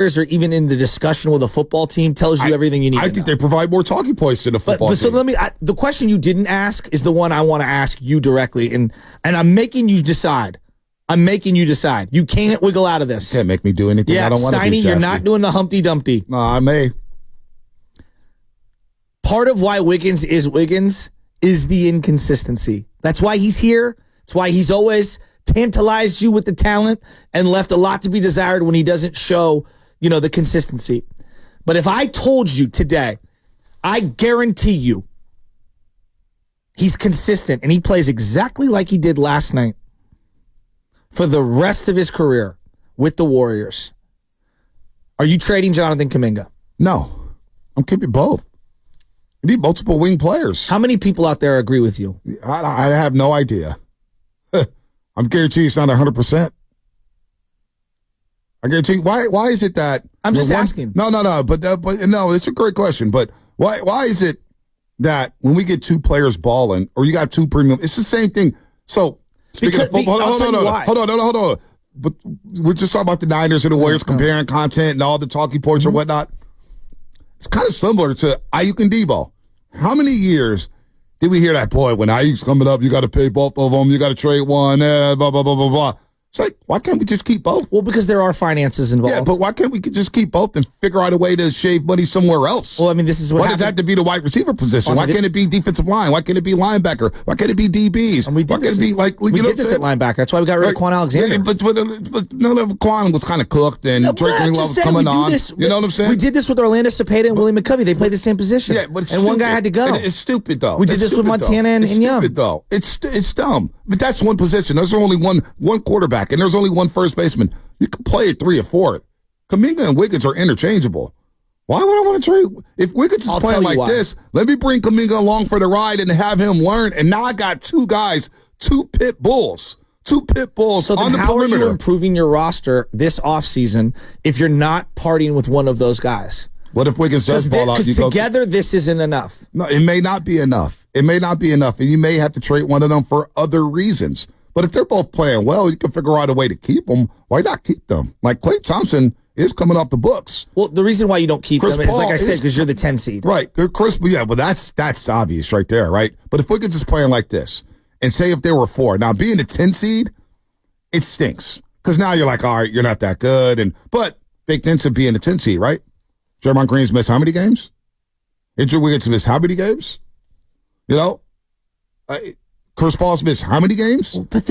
or even in the discussion with a football team tells you everything you need to know. I think they provide more talking points than a football team. So the question you didn't ask is the one I want to ask you directly, and I'm making you decide. You can't wiggle out of this. Can't make me do anything I don't want to do, Steiny, you're not doing the Humpty Dumpty. No, I may. Part of why Wiggins is the inconsistency. That's why he's here. That's why he's always tantalized you with the talent and left a lot to be desired when he doesn't show, the consistency. But if I told you today, I guarantee you he's consistent and he plays exactly like he did last night for the rest of his career with the Warriors, are you trading Jonathan Kuminga? No. I'm keeping both. You need multiple wing players. How many people out there agree with you? I have no idea. I'm guaranteeing it's not 100%. I guarantee you. Why is it that... I'm just asking. No. But no, it's a great question. But why is it that when we get two players balling or you got two premium, it's the same thing. So, speaking of football, hold on. But we're just talking about the Niners and the Warriors comparing content and all the talking points and whatnot. It's kind of similar to Ayuk and Debo. How many years did we hear that, boy, when Ayuk's coming up, you got to pay both of them, you got to trade one, blah, blah, blah, blah, blah. It's like, why can't we just keep both? Well, because there are finances involved. Yeah, but why can't we just keep both and figure out a way to shave money somewhere else? Well, I mean, this is what Why does it have to be the wide receiver position? Why can't it be defensive line? Why can't it be linebacker? Why can't it be DBs? And we did Why can't it be like, we did this at linebacker. That's why we got rid of Quan Alexander. Yeah, but Quan was kind of cooked and Drake Greenlaw was coming on. You know what I'm saying? We did this with Orlando Cepeda and Willie McCovey. They played the same position. Yeah, but one guy had to go. It's stupid, though. We did this with Montana and Young. It's stupid, though. It's dumb. But that's one position. There's only one quarterback, and there's only one first baseman. You can play at 3 or 4. Kuminga and Wiggins are interchangeable. Why would I want to trade? If Wiggins is playing like this, let me bring Kuminga along for the ride and have him learn. And now I got two guys, two pit bulls on the perimeter. So then how are you improving your roster this offseason if you're not partying with one of those guys? What if Wiggins does ball out? Because together, this isn't enough. No, it may not be enough. And you may have to trade one of them for other reasons. But if they're both playing well, you can figure out a way to keep them. Why not keep them? Like Klay Thompson is coming off the books. Well, the reason why you don't keep them is, like I said, because you're the 10 seed. Right. Well, that's obvious right there, right? But if Wiggins is playing like this, and say if they were 4, now being the 10 seed, it stinks. Because now you're like, all right, you're not that good. But baked into being the 10 seed, right? Draymond Green's missed how many games? Andrew Wiggins missed how many games? Chris Paul's missed how many games? But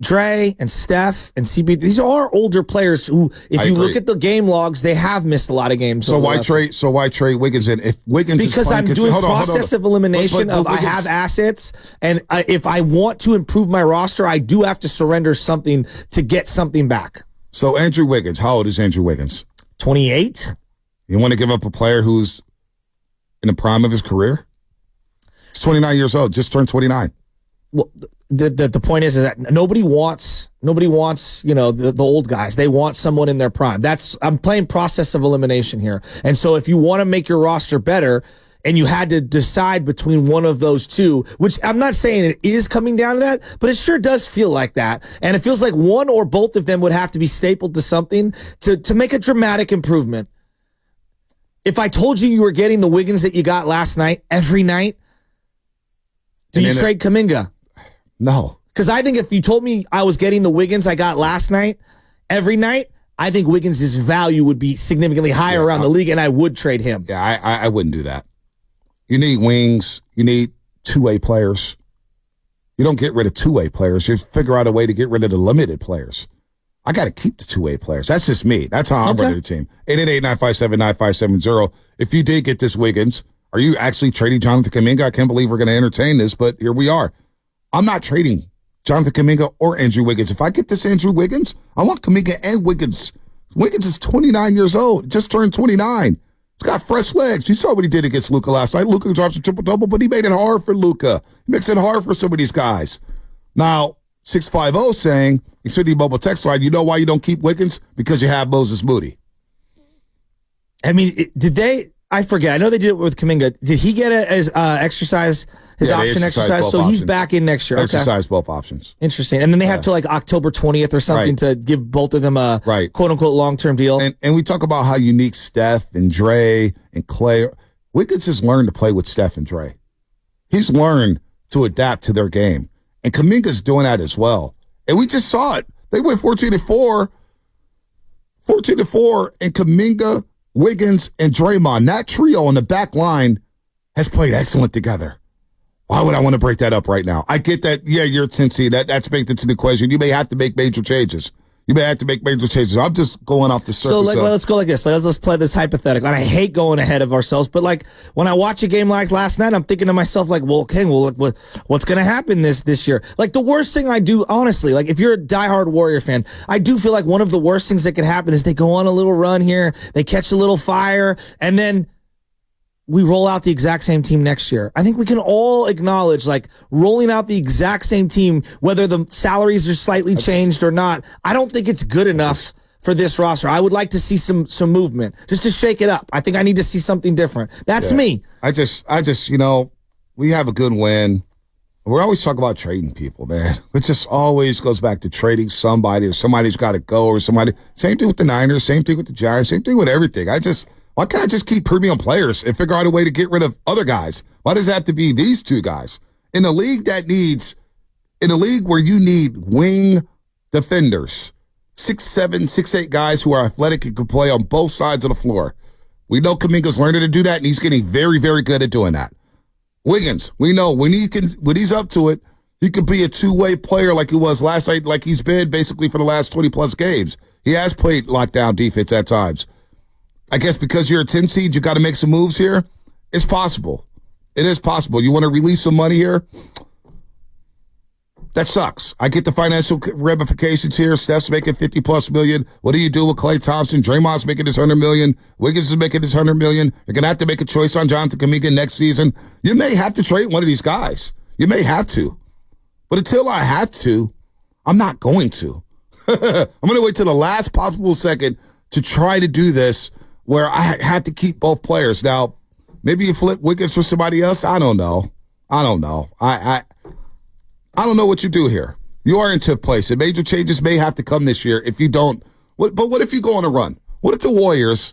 Dre and Steph and CB, these are older players who, if you look at the game logs, they have missed a lot of games. So why trade Wiggins in? If Wiggins because is I'm doing process of elimination of Wiggins, I have assets, and if I want to improve my roster, I do have to surrender something to get something back. So Andrew Wiggins, how old is Andrew Wiggins? 28. You want to give up a player who's in the prime of his career? He's 29 years old, just turned 29. Well, the point is that nobody wants the old guys. They want someone in their prime. I'm playing process of elimination here. And so if you want to make your roster better and you had to decide between one of those two, which I'm not saying it is coming down to that, but it sure does feel like that. And it feels like one or both of them would have to be stapled to something to make a dramatic improvement. If I told you were getting the Wiggins that you got last night every night, do you trade Kuminga? No. Because I think if you told me I was getting the Wiggins I got last night, every night, I think Wiggins' value would be significantly higher around the league, and I would trade him. Yeah, I wouldn't do that. You need wings. You need two-way players. You don't get rid of two-way players. You figure out a way to get rid of the limited players. I got to keep the two-way players. That's just me. That's how I'm running the team. 888-957-9570. If you did get this Wiggins, are you actually trading Jonathan Kuminga? I can't believe we're going to entertain this, but here we are. I'm not trading Jonathan Kuminga or Andrew Wiggins. If I get this Andrew Wiggins, I want Kuminga and Wiggins. Wiggins is 29 years old, just turned 29. He's got fresh legs. You saw what he did against Luka last night. Luka drops a triple-double, but he made it hard for Luka. He makes it hard for some of these guys. Now, 650 saying, Xfinity Mobile text line, you know why you don't keep Wiggins? Because you have Moses Moody. I mean, did they I forget. I know they did it with Kuminga. Did he get his exercise, his option exercise? So he's back in next year. Exercise both options. Interesting. And then they have to like October 20th or something to give both of them a quote unquote long-term deal. And we talk about how unique Steph and Dre and Clay. Wiggins has learned to play with Steph and Dre. He's learned to adapt to their game. And Kuminga's doing that as well. And we just saw it. They went 14-4. 14-4, and Kuminga, Wiggins, and Draymond, that trio on the back line has played excellent together. Why would I want to break that up right now? I get that, yeah, you're a 10 seed. That's baked into the equation. You may have to make major changes. I'm just going off the surface. So let's go like this. Let's play this hypothetical. And I hate going ahead of ourselves, but like when I watch a game like last night, I'm thinking to myself like, well, okay, what's going to happen this year? Like the worst thing I do, honestly, like if you're a diehard Warrior fan, I do feel like one of the worst things that could happen is they go on a little run here, they catch a little fire, and then we roll out the exact same team next year. I think we can all acknowledge, like, rolling out the exact same team, whether the salaries are slightly changed or not, I don't think it's good enough for this roster. I would like to see some movement, just to shake it up. I think I need to see something different. That's me. I just, we have a good win. We're always talking about trading people, man. It just always goes back to trading somebody, or somebody's got to go, or somebody. Same thing with the Niners, same thing with the Giants, same thing with everything. Why can't I just keep premium players and figure out a way to get rid of other guys? Why does it have to be these two guys? In a league where you need wing defenders, 6'7", 6'8" guys who are athletic and can play on both sides of the floor. We know Kuminga's learning to do that, and he's getting very, very good at doing that. Wiggins, we know when he's up to it, he can be a two-way player like he was last night, like he's been basically for the last 20-plus games. He has played lockdown defense at times. I guess because you're a 10 seed, you got to make some moves here. It's possible. It is possible. You want to release some money here? That sucks. I get the financial ramifications here. Steph's making $50+ million. What do you do with Klay Thompson? Draymond's making his $100 million. Wiggins is making his $100 million. You're going to have to make a choice on Jonathan Kuminga next season. You may have to trade one of these guys. You may have to. But until I have to, I'm not going to. I'm going to wait till the last possible second to try to do this, where I had to keep both players. Now, maybe you flip Wiggins for somebody else. I don't know. I don't know what you do here. You are in 10th place, and major changes may have to come this year if you don't. But what if you go on a run? What if the Warriors,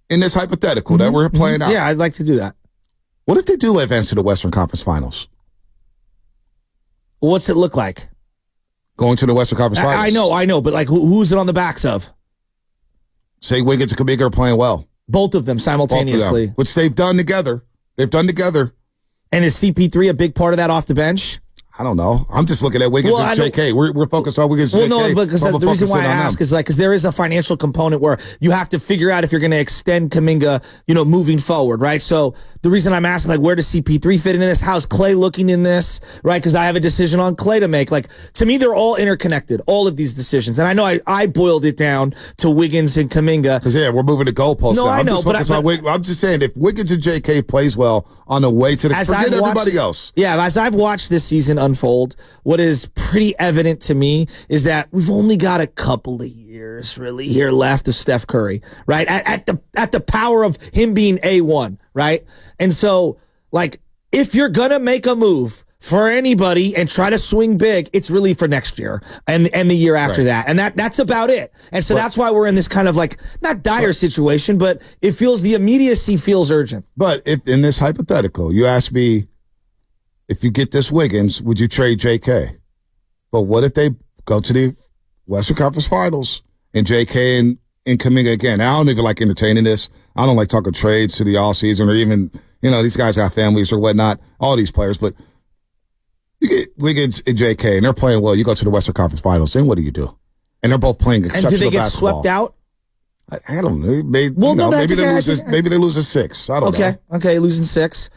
in this hypothetical that we're playing out? Yeah, I'd like to do that. What if they do advance to the Western Conference Finals? What's it look like? Going to the Western Conference Finals. I know, but like who's it on the backs of? Say Wiggins and Kuminga are playing well. Both of them simultaneously. Which they've done together. And is CP3 a big part of that off the bench? I don't know. I'm just looking at Wiggins and JK. We're focused on Wiggins and JK. Well, no, because the reason why I ask is like, because there is a financial component where you have to figure out if you're going to extend Kuminga, moving forward, right? So the reason I'm asking, like, where does CP3 fit into this? How's Clay looking in this, right? Because I have a decision on Clay to make. Like, to me, they're all interconnected, all of these decisions. And I know I boiled it down to Wiggins and Kuminga. Because, we're moving the goalposts. No, I know. I'm just saying, if Wiggins and JK plays well on the way to the, forget everybody else. Yeah, as I've watched this season unfold, what is pretty evident to me is that we've only got a couple of years really here left of Steph Curry, right? At the power of him being A1, right? And so, like, if you're gonna make a move for anybody and try to swing big, it's really for next year and the year after that. And that's about it. And so that's why we're in this kind of like, not dire situation, but it feels, the immediacy feels urgent. But if in this hypothetical, you ask me, if you get this Wiggins, would you trade JK? But what if they go to the Western Conference Finals and JK and Kuminga again? I don't even like entertaining this. I don't like talking trades to the offseason, or even, these guys got families or whatnot, all these players. But you get Wiggins and JK, and they're playing well. You go to the Western Conference Finals, then what do you do? And they're both playing exceptional basketball. And do they get swept out? I don't know. Maybe they lose a 6. I don't know. Okay, losing 6.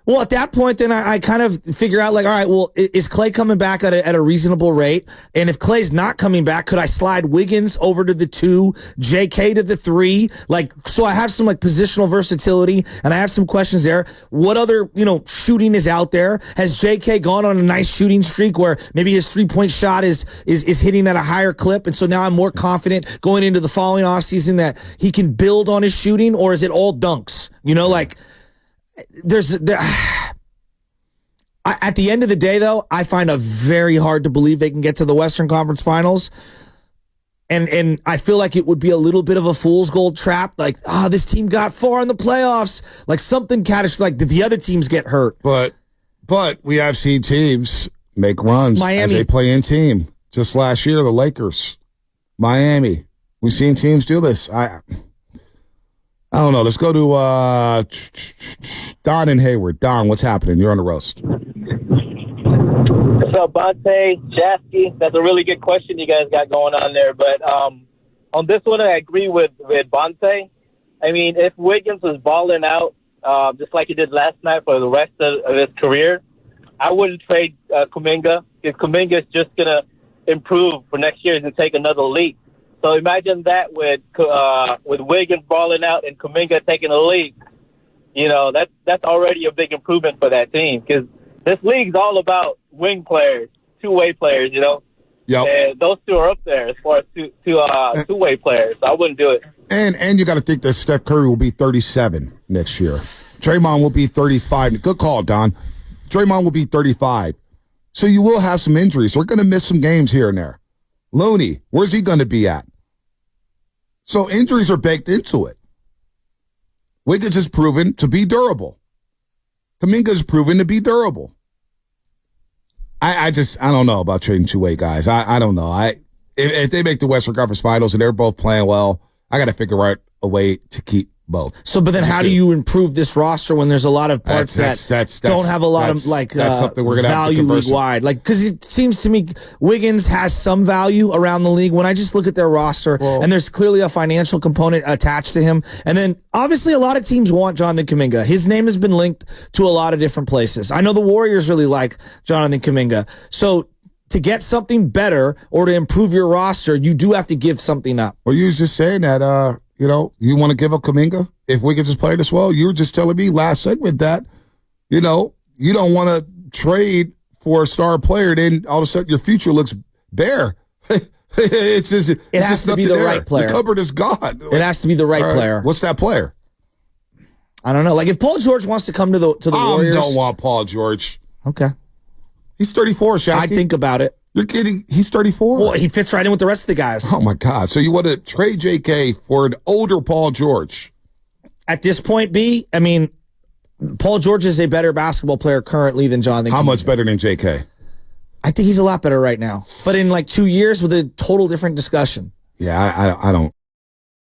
Well, at that point, then I kind of figure out, like, all right, well, is Clay coming back at a reasonable rate? And if Clay's not coming back, could I slide Wiggins over to the 2, JK to the 3? Like, so I have some like positional versatility, and I have some questions there. What other, shooting is out there? Has JK gone on a nice shooting streak where maybe his 3-point shot is hitting at a higher clip? And so now I'm more confident going into the following offseason that he can build on his shooting, or is it all dunks? Like, at the end of the day, though, I find it very hard to believe they can get to the Western Conference Finals. And I feel like it would be a little bit of a fool's gold trap. Like, this team got far in the playoffs. Like something catastrophic. Like, the other teams get hurt? But we have seen teams make runs as a play-in team. Just last year, the Lakers, Miami. We've seen teams do this. I don't know. Let's go to Don in Hayward. Don, what's happening? You're on the roast. What's up, Bonte, Jasky? That's a really good question you guys got going on there. But on this one, I agree with Bonte. I mean, if Wiggins was balling out just like he did last night for the rest of his career, I wouldn't trade Kuminga, because Kuminga is just going to improve for next year and take another leap. So imagine that with Wiggins balling out and Kuminga taking a lead. That's already a big improvement for that team, because this league's all about wing players, two-way players. Yep. And those two are up there as far as two-way players. So I wouldn't do it. And you got to think that Steph Curry will be 37 next year. Draymond will be 35. Good call, Don. Draymond will be 35. So you will have some injuries. We're going to miss some games here and there. Looney, where's he going to be at? So injuries are baked into it. Wiggins is proven to be durable. Kuminga is proven to be durable. I don't know about trading two-way guys. I don't know. If they make the Western Conference Finals and they're both playing well, I got to figure out a way to keep both. So, but then how do you improve this roster when there's a lot of parts that don't have a lot of something we're gonna value league-wide? Like, because it seems to me Wiggins has some value around the league. When I just look at their roster, and there's clearly a financial component attached to him. And then, obviously, a lot of teams want Jonathan Kuminga. His name has been linked to a lot of different places. I know the Warriors really like Jonathan Kuminga. So, to get something better or to improve your roster, you do have to give something up. Well, you was just saying that, you want to give up Kuminga if Wiggins is playing this well? You were just telling me last segment that, you don't want to trade for a star player, then all of a sudden your future looks bare. It has to be the right player. The cupboard is gone. It has to be the right player. What's that player? I don't know. Like, if Paul George wants to come to the Warriors. I don't want Paul George. Okay. He's 34, Shaq. I think about it. You're kidding? He's 34? Well, he fits right in with the rest of the guys. Oh, my God. So you want to trade JK for an older Paul George? At this point, I mean, Paul George is a better basketball player currently than Jonathan Kuminga. How much better than JK? I think he's a lot better right now. But in like 2 years with a total different discussion. Yeah, I don't.